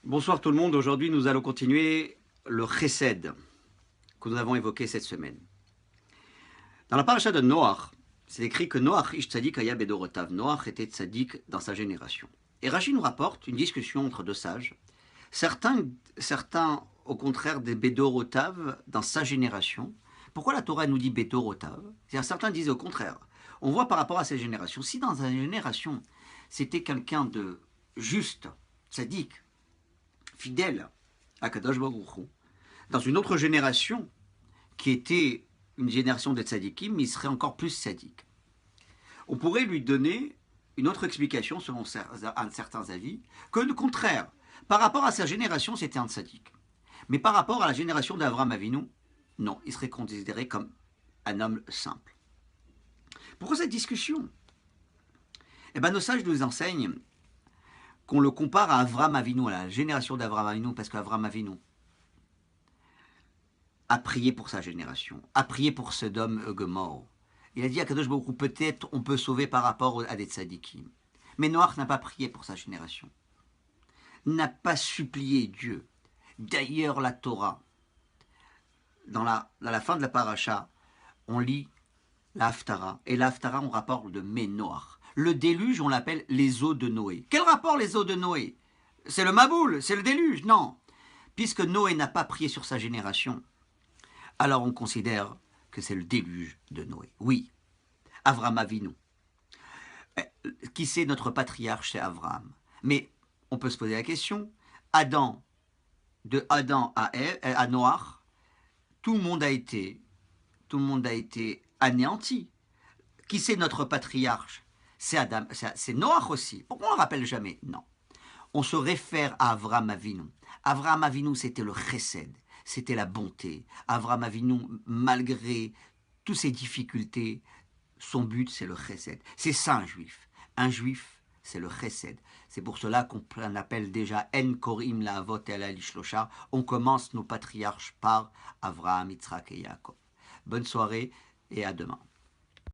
Bonsoir tout le monde, aujourd'hui nous allons continuer le chesed que nous avons évoqué cette semaine. Dans la paracha de Noach, c'est écrit que Noach ish tzadik haya bedorotav. Noach était tzadik dans sa génération. Et Rashi nous rapporte une discussion entre deux sages. Certains au contraire des bedorotav dans sa génération. Pourquoi la Torah nous dit bedorotav? C'est-à-dire certains disent au contraire. On voit par rapport à ces générations, si dans sa génération c'était quelqu'un de juste, tzadik, fidèle à Kadosh Baruch Hu, dans une autre génération qui était une génération de tzadikim, il serait encore plus tzadik. On pourrait lui donner une autre explication selon certains avis, que le contraire, par rapport à sa génération, c'était un tzadik. Mais par rapport à la génération d'Avram Avinu, non, il serait considéré comme un homme simple. Pourquoi cette discussion? Eh bien, nos sages nous enseignent qu'on le compare à Avram Avinu, à la génération d'Avram Avinu, parce qu'Avram Avinu a prié pour sa génération, a prié pour Sodome et Gomorrhe. Il a dit à Kadosh Baruch Hu, peut-être on peut sauver par rapport à des tzadikim. Mais Noach n'a pas prié pour sa génération, n'a pas supplié Dieu. D'ailleurs, la Torah, dans la fin de la paracha, on lit la Haftara, et la Haftara, on rapporte de Noach. Le déluge, on l'appelle les eaux de Noé. Quel rapport les eaux de Noé? C'est le Maboul, c'est le déluge? Non. Puisque Noé n'a pas prié sur sa génération, alors on considère que c'est le déluge de Noé. Oui, Avram Avinu. Qui c'est notre patriarche? C'est Avram. Mais on peut se poser la question, de Adam à Noach, tout le monde a été anéanti. Qui c'est notre patriarche? C'est Adam, c'est Noach aussi. Pourquoi on ne le rappelle jamais? Non. On se réfère à Avram Avinu. Avram Avinu, c'était le chesed, c'était la bonté. Avram Avinu, malgré toutes ses difficultés, son but, c'est le chesed. C'est ça un juif. Un juif, c'est le chesed. C'est pour cela qu'on appelle déjà En Korim la Avot El Alishlocha. On commence nos patriarches par Avraham, Yitzhak et Yaakov. Bonne soirée et à demain.